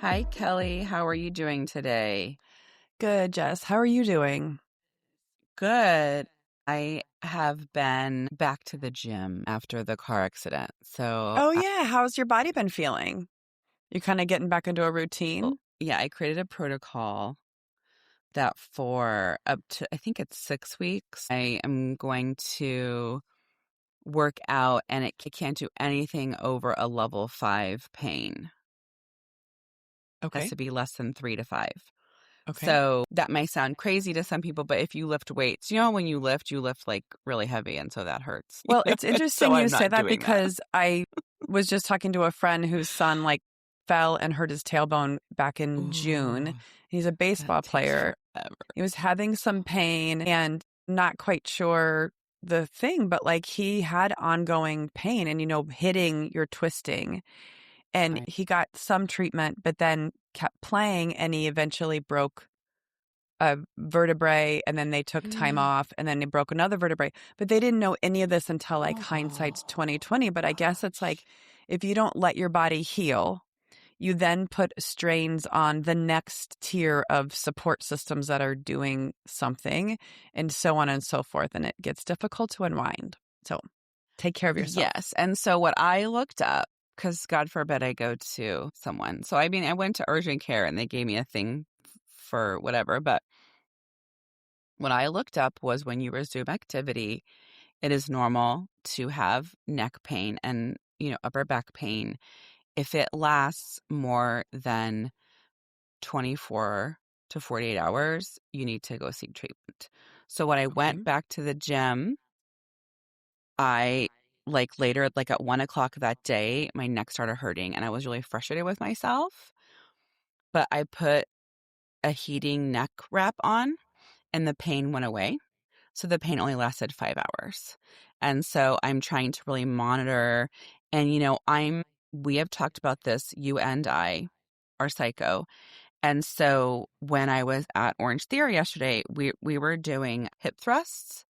Hi, Kelly. How are you doing today? Good, Jess. How are you doing? Good. I have been back to the gym after the car accident. Oh, yeah. How's your body been feeling? You kind of getting back into a routine? Yeah, I created a protocol that for up to, I think it's 6 weeks, I am going to work out and it can't do anything over a level 5 pain. Has Okay. to be less than 3 to 5. Okay. So that may sound crazy to some people, but if you lift weights, when you lift like really heavy, and so that hurts. Well, it's So interesting you I'm say not that doing that. because I was just talking to a friend whose son fell and hurt his tailbone back in June. Ooh, He's a that baseball takes player. forever. He was having some pain and not quite sure the thing, but he had ongoing pain and, hitting, you're twisting. And Right. he got some treatment, but then kept playing and he eventually broke a vertebrae and then they took time off and then they broke another vertebrae. But they didn't know any of this until hindsight's Oh, 2020. But I guess it's if you don't let your body heal, you then put strains on the next tier of support systems that are doing something and so on and so forth. And it gets difficult to unwind. So take care of yourself. yes. And so what I looked up, because God forbid I go to someone. So I went to urgent care and they gave me a thing for whatever. But what I looked up was when you resume activity, it is normal to have neck pain and, upper back pain. If it lasts more than 24 to 48 hours, you need to go seek treatment. So when I Okay. went back to the gym, I later, at 1 o'clock that day, my neck started hurting and I was really frustrated with myself. But I put a heating neck wrap on and the pain went away. So the pain only lasted 5 hours. And so I'm trying to really monitor. And, we have talked about this, you and I are psycho. And so when I was at Orange Theory yesterday, we were doing hip thrusts.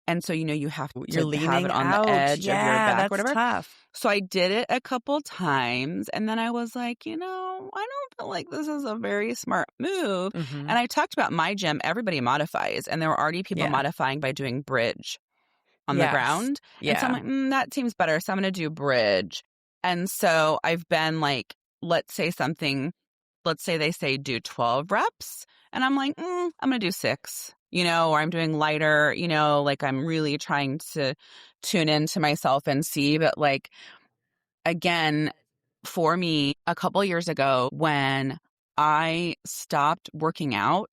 And so, you have You're to have leaning it on the out. edge of your Yeah, back, that's whatever. tough. So I did it a couple times and then I was like, I don't feel like this is a very smart move. Hmm. And I talked about my gym, everybody modifies, and there were already people Yeah. modifying by doing bridge on the Yes. ground. And so I'm Yeah. like, that seems better. So I'm going to do bridge. And so I've been let's say something, let's say they say do 12 reps. And I'm like, I'm going to do 6, or I'm doing lighter, I'm really trying to tune into myself and see. But again, for me, a couple years ago, when I stopped working out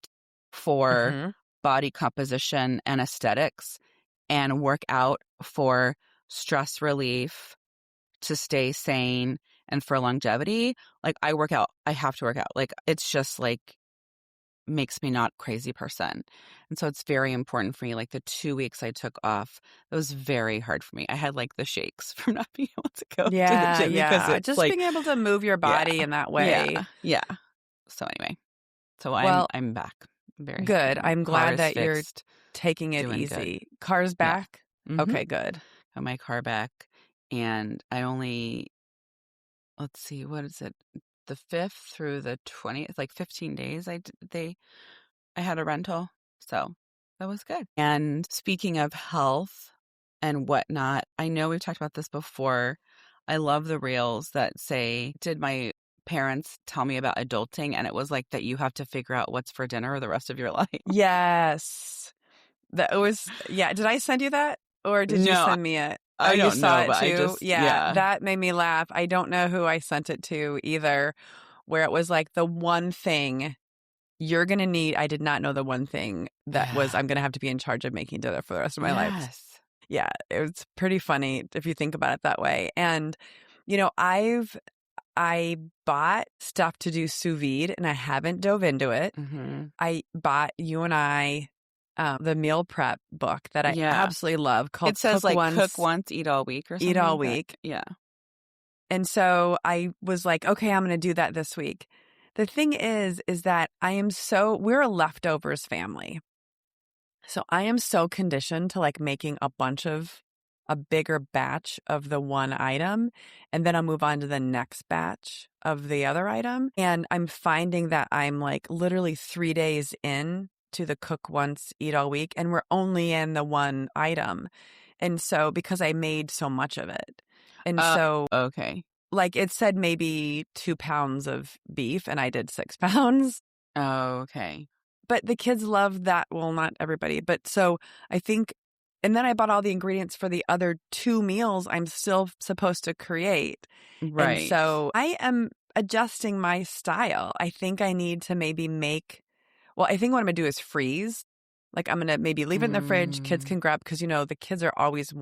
for Hmm. body composition and aesthetics and work out for stress relief, to stay sane, and for longevity, I work out. I have to work out. It's just makes me not a crazy person. And so it's very important for me. The 2 weeks I took off, it was very hard for me. I had the shakes from not being able to go to the Yeah. gym because Yeah. it's Just being able to move your yeah, body in that yeah, way. yeah. So anyway, so I'm Well, I'm back. I'm very good. happy. I'm Car glad is that you're fixed. taking it Doing good. easy. Car's Yeah. back? Mm-hmm. Okay, good. Got my car back. And I only, let's see, what is it? The 5th through the 20th, 15 days I had a rental. So that was good. And speaking of health and whatnot, I know we've talked about this before. I love the reels that say, did my parents tell me about adulting? And it was that you have to figure out what's for dinner the rest of your life. Yes. That was, yeah. Did I send you that or did you No, send me it? Oh, I you don't saw know, it but too? Yeah. yeah. That made me laugh. I don't know who I sent it to either, where it was the one thing you're going to need. I did not know the one thing that was Yeah. I'm going to have to be in charge of making dinner for the rest of my life. Yes. Yeah, it was pretty funny if you think about it that way. And I bought stuff to do sous vide and I haven't dove into it. Mm-hmm. I bought you and I the meal prep book that I Yeah. absolutely love called It says Cook cook Once, once, eat all week or Eat something All like that. Week. Yeah. And so I was like, okay, I'm going to do that this week. The thing is that we're a leftovers family. So I am so conditioned to making a bunch of a bigger batch of the one item, and then I'll move on to the next batch of the other item. And I'm finding that I'm like literally 3 days in to the cook once, eat all week, and we're only in the one item. And so because I made so much of it. And Oh, so okay. like it said maybe 2 pounds of beef and I did 6 pounds. Oh, okay. But the kids love that. Well, not everybody, but so I think, and then I bought all the ingredients for the other 2 meals I'm still supposed to create. And Right. so I am adjusting my style. I think I need to maybe well, I think what I'm going to do is freeze. Like I'm going to maybe leave it in the fridge. Kids Mm, can grab, because, the kids are always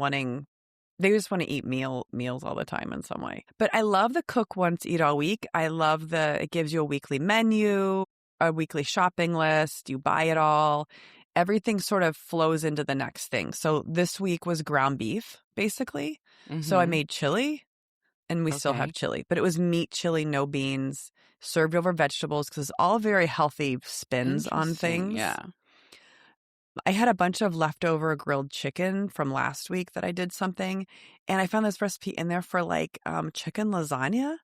they just want to eat meals all the time in some way. But I love the cook once, eat all week. I love it gives you a weekly menu, a weekly shopping list. You buy it all. Everything sort of flows into the next thing. So this week was ground beef, basically. So I mm-hmm. made chili, and we still have Okay. chili, but it was meat chili, no beans, served over vegetables, because it's all very healthy spins on Interesting. things. Yeah. I had a bunch of leftover grilled chicken from last week that I did something, and I found this recipe in there for like chicken lasagna.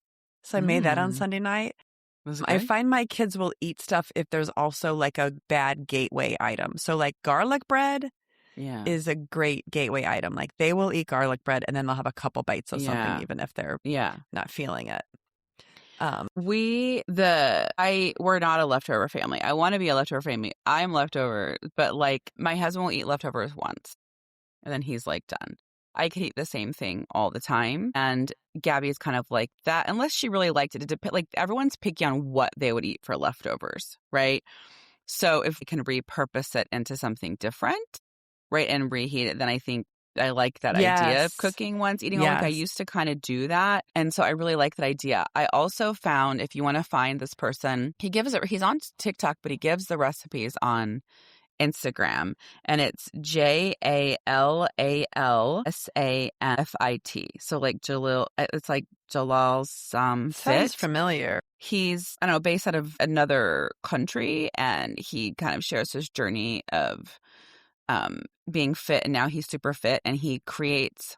So I made that on Mm. Sunday night. Was it I good? find my kids will eat stuff if there's also like a bad gateway item. So like garlic bread Yeah. is a great gateway item. Like they will eat garlic bread and then they'll have a couple bites of something Yeah. even if they're Yeah. not feeling it. We're not a leftover family. I want to be a leftover family. I'm leftover, but like my husband will eat leftovers once and then he's like done. I could eat the same thing all the time. And Gabby's kind of like that, unless she really liked it. It depends. Like everyone's picky on what they would eat for leftovers, right? So if we can repurpose it into something different, right, and reheat it, then I think I like that idea of Yes. cooking once, eating all week. I Yes. used to kind of do that. And so I really like that idea. I also found, if you want to find this person, he's on TikTok, but he gives the recipes on Instagram, and it's JALALSAMFIT. So like Jalil, it's like Jalal's Sounds fit. familiar. He's, I don't know, based out of another country, and he kind of shares his journey of being fit, and now he's super fit, and he creates,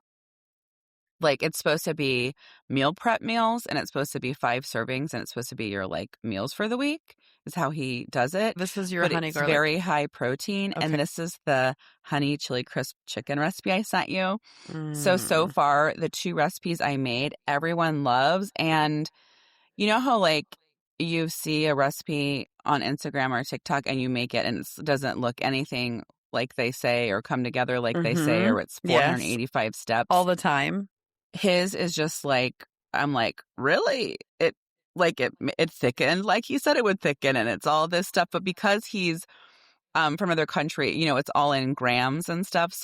like, it's supposed to be meal prep meals, and it's supposed to be 5 servings, and it's supposed to be your like meals for the week is how he does it. This is your But honey it's garlic. very high protein, Okay. and this is the honey chili crisp chicken recipe I sent you. So Mm. far the 2 recipes I made, everyone loves. And you know how like you see a recipe on Instagram or TikTok and you make it and it doesn't look anything like they say or come together like they say, Mm-hmm. or it's Yes. 485 All steps. the time. His is just like, I'm like, really? It thickened like he said it would thicken, and it's all this stuff. But because he's from another country, it's all in grams and stuff.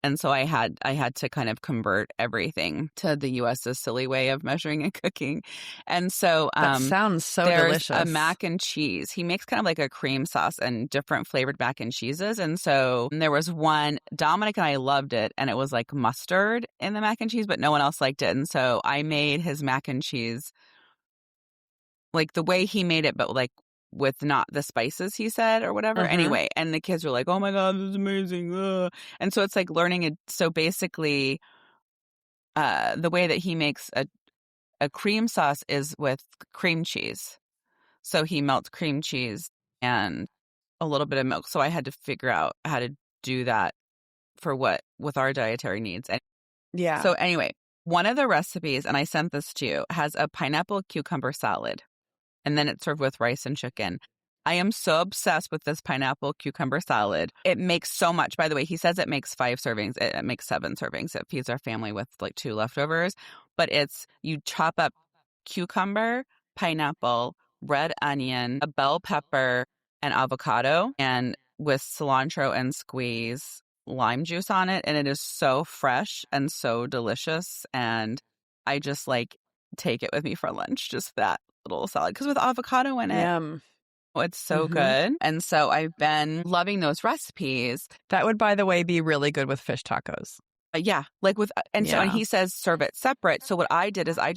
And so I had to kind of convert everything to the US's silly way of measuring and cooking. And so That sounds so there's a delicious. mac and cheese. He makes kind of like a cream sauce and different flavored mac and cheeses. And so there was one, Dominic and I loved it, and it was like mustard in the mac and cheese, but no one else liked it. And so I made his mac and cheese like the way he made it, but like with not the spices he said or whatever. Mm-hmm. Anyway, and the kids were like, "Oh my god, this is amazing!" Ugh. And so it's like learning it. So basically, the way that he makes a cream sauce is with cream cheese. So he melts cream cheese and a little bit of milk. So I had to figure out how to do that for what with our dietary needs. And Yeah. so anyway, one of the recipes, and I sent this to you, has a pineapple cucumber salad. And then it's served with rice and chicken. I am so obsessed with this pineapple cucumber salad. It makes so much. By the way, he says it makes 5 servings. It makes 7 servings. It feeds our family with like 2 leftovers. But you chop up cucumber, pineapple, red onion, a bell pepper, and avocado, and with cilantro and squeeze lime juice on it. And it is so fresh and so delicious. And I just like take it with me for lunch, just that little salad, because with avocado in it, Yum. it's so Mm-hmm. good. And so I've been loving those recipes. That would, by the way, be really good with fish tacos. Yeah, like with, and so, and Yeah. he says serve it separate. So what I did is I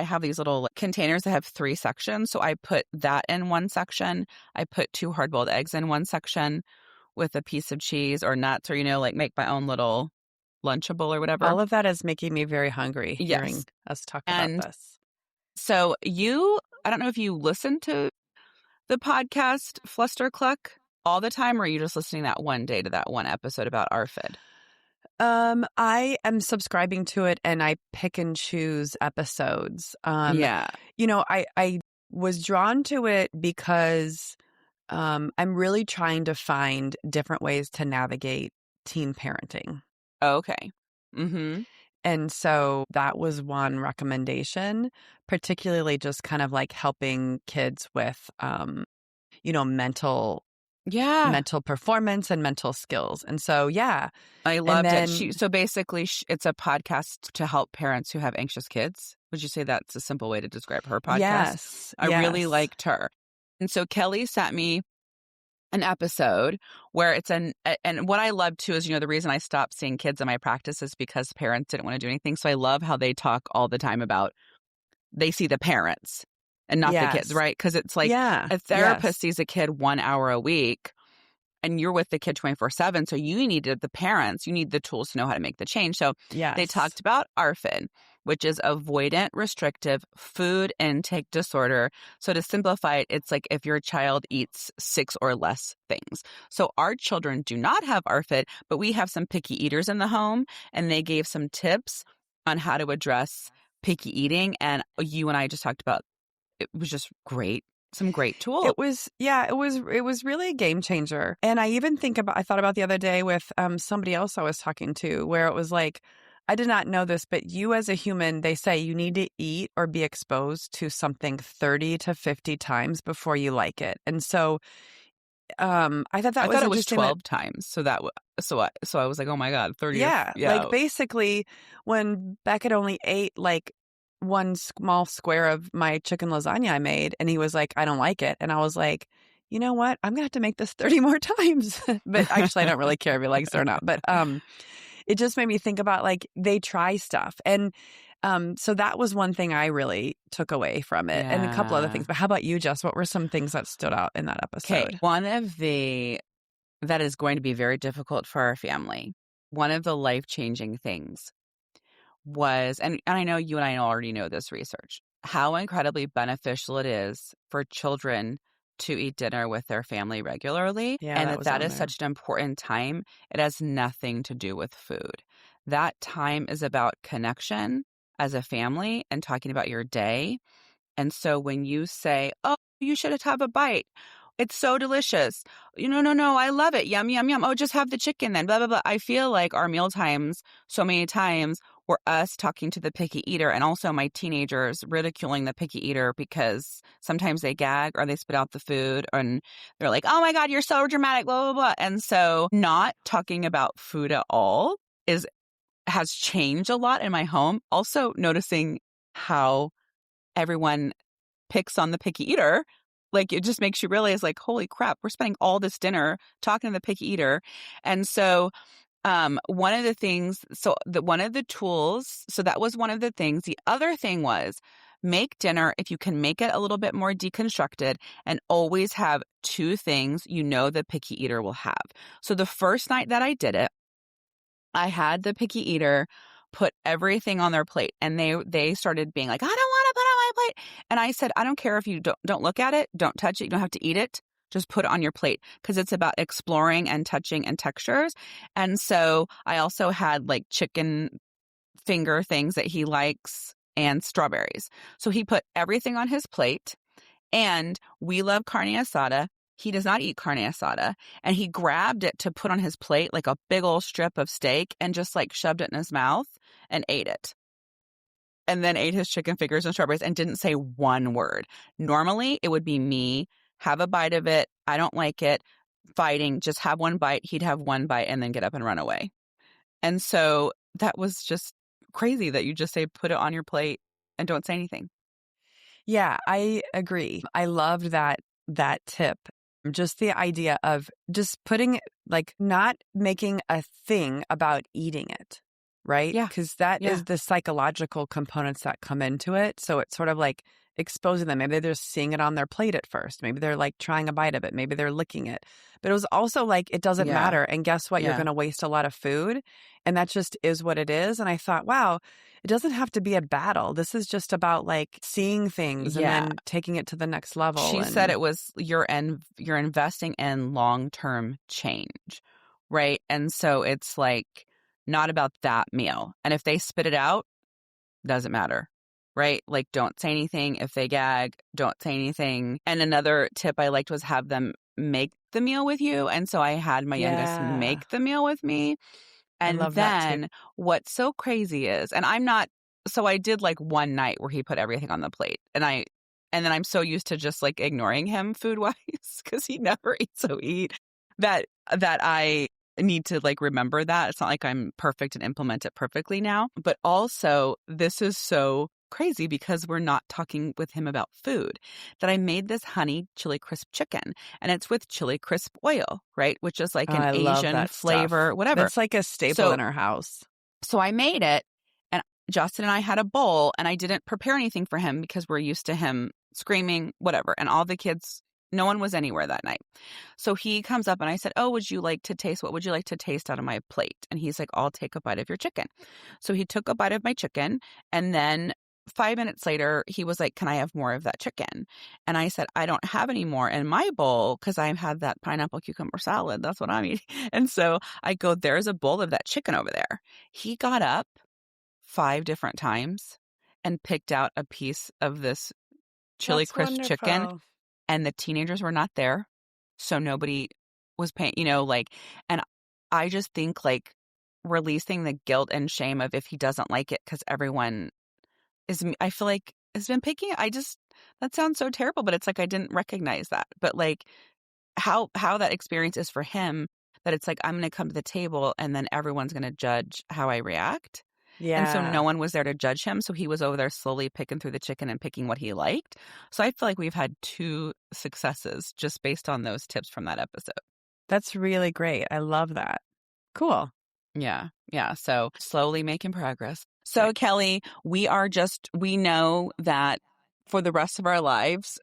have these little containers that have 3 sections. So I put that in one section. I put 2 hard-boiled eggs in one section with a piece of cheese or nuts, or, like make my own little Lunchable or whatever. All of that is making me very hungry Yes. hearing us talk about And this. so I don't know if you listen to the podcast Flustercluck all the time, or are you just listening that one day to that one episode about ARFID? I am subscribing to it and I pick and choose episodes. Yeah. I was drawn to it because I'm really trying to find different ways to navigate teen parenting. Okay. Mm-hmm. And so that was one recommendation, particularly just kind of like helping kids with, mental Yeah. mental performance and mental skills. And so, yeah. I And loved it. then, So basically, it's a podcast to help parents who have anxious kids. Would you say that's a simple way to describe her podcast? yes, I really yes, liked her. And so Kelly sent me an episode where and what I love too is, the reason I stopped seeing kids in my practice is because parents didn't want to do anything. So I love how they talk all the time about they see the parents and not the kids, yes, right? Because it's like yeah, a therapist yes, sees a kid 1 hour a week and you're with the kid 24/7. So you needed the parents, you need the tools to know how to make the change. So they yes. talked about ARFID, which is avoidant restrictive food intake disorder. So to simplify it, it's like if your child eats 6 or less things. So our children do not have ARFID, but we have some picky eaters in the home, and they gave some tips on how to address picky eating. And you and I just talked about it was just great. Some great tools. It was really a game changer. And I thought about the other day with somebody else I was talking to where it was like, I did not know this, but you as a human, they say you need to eat or be exposed to something 30 to 50 times before you like it. And so I thought that I was thought it was interesting that 12 times. So I was like, "Oh my god, 30 to yeah, like yeah." basically when Beckett only ate like one small square of my chicken lasagna I made, and he was like, I don't like it. And I was like, you know what? I'm gonna have to make this 30 more times. But actually I don't really care if he likes it or not. But it just made me think about like they try stuff. And so that was one thing I really took away from it. And a couple other Yeah. things. But how about you, Jess? What were some things that stood out in that Okay, episode? one of the that is going to be very difficult for our family. One of the life-changing things was, and I know you and I already know this research, how incredibly beneficial it is for children to eat dinner with their family regularly, Yeah, and that that was that on is there. such an important time. It has nothing to do with food. That time is about connection as a family and talking about your day. And so when you say, "Oh, you should have a bite. It's so delicious." No, I love it. Yum, yum, yum. Oh, just have the chicken then, blah, blah, blah. I feel like our meal times so many times were us talking to the picky eater, and also my teenagers ridiculing the picky eater because sometimes they gag or they spit out the food and they're like, "Oh my God, you're so dramatic, blah, blah, blah." And so not talking about food at all has changed a lot in my home. Also noticing how everyone picks on the picky eater, like it just makes you realize like, holy crap, we're spending all this dinner talking to the picky eater. And so one of the things, one of the tools, so that was one of the things. The other thing was make dinner, if you can make it a little bit more deconstructed, and always have two things the picky eater will have. So the first night that I did it, I had the picky eater put everything on their plate, and they started being like, "I don't want to put on my plate." And I said, "I don't care if you don't look at it, don't touch it, you don't have to eat it. Just put it on your plate because it's about exploring and touching and textures." And so I also had like chicken finger things that he likes and strawberries. So he put everything on his plate, and we love carne asada. He does not eat carne asada. And he grabbed it to put on his plate like a big old strip of steak and just like shoved it in his mouth and ate it. And then ate his chicken fingers and strawberries and didn't say one word. Normally, it would be me, have a bite of it. I don't like it. Fighting, just have one bite. He'd have one bite and then get up and run away. And so that was just crazy that you just say, put it on your plate and don't say anything. Yeah, I agree. I loved that tip. Just the idea of just putting like not making a thing about eating it, right? Yeah. Because that Yeah. is the psychological components that come into it. So it's sort of like exposing them. Maybe they're seeing it on their plate at first. Maybe they're like trying a bite of it. Maybe they're licking it. But it was also like, it doesn't Yeah. matter. And guess what? You're Yeah. going to waste a lot of food. And that just is what it is. And I thought, wow, it doesn't have to be a battle. This is just about like seeing things and Yeah. then taking it to the next level. She said And it was you're investing in long-term change, right? And so it's like not about that meal. And if they spit it out, doesn't matter, right? Like don't say anything. If they gag, don't say anything. And another tip I liked was have them make the meal with you. And so I had my youngest yeah, make the meal with me. I And love that too. then what's so crazy is, and I'm not, so I did like one night where he put everything on the plate and then I'm so used to just like ignoring him food wise because he never eats so eat that I need to like remember that. It's not like I'm perfect and implement it perfectly now. But also, this is so crazy because we're not talking with him about food that I made this honey chili crisp chicken and it's with chili crisp oil, right? Which is like Oh, an I love Asian that stuff. flavor, whatever. That's like a staple So in our house. so I made it and Justin and I had a bowl and I didn't prepare anything for him because we're used to him screaming, whatever. And all the kids, no one was anywhere that night. So he comes up and I said, "Oh, what would you like to taste out of my plate?" And he's like, "I'll take a bite of your chicken." So he took a bite of my chicken and then 5 minutes later, he was like, "Can I have more of that chicken?" And I said, "I don't have any more in my bowl because I had that pineapple cucumber salad. That's what I'm eating." And so I go, "There's a bowl of that chicken over there." He got up 5 different times and picked out a piece of this chili That's crisp chicken, wonderful. and the teenagers were not there. So nobody was paying, like, and I just think like releasing the guilt and shame of if he doesn't like it because everyone I feel like has been picking. That sounds so terrible, but it's like I didn't recognize that. But like how that experience is for him, that it's like I'm going to come to the table and then everyone's going to judge how I react. And so no Yeah. one was there to judge him. So he was over there slowly picking through the chicken and picking what he liked. So I feel like we've had two successes just based on those tips from that episode. That's really great. I love that. Cool. Yeah. Yeah. So slowly making progress. Right. So Kelly, we know that for the rest of our lives,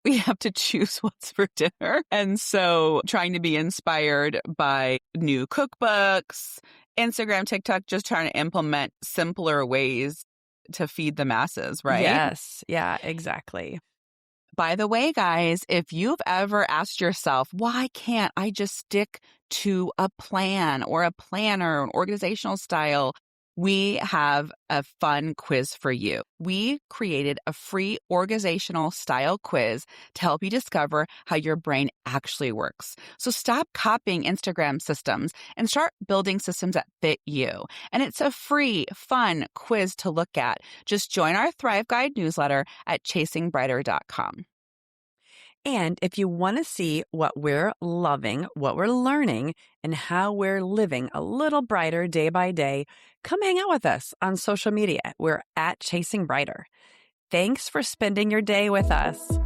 we have to choose what's for dinner. And so trying to be inspired by new cookbooks, Instagram, TikTok, just trying to implement simpler ways to feed the masses, right? Yes. Yeah, exactly. By the way, guys, if you've ever asked yourself, why can't I just stick to a plan or a planner, an organizational style? We have a fun quiz for you. We created a free organizational style quiz to help you discover how your brain actually works. So stop copying Instagram systems and start building systems that fit you. And it's a free, fun quiz to look at. Just join our Thrive Guide newsletter at chasingbrighter.com. And if you want to see what we're loving, what we're learning, and how we're living a little brighter day by day, come hang out with us on social media. We're at Chasing Brighter. Thanks for spending your day with us.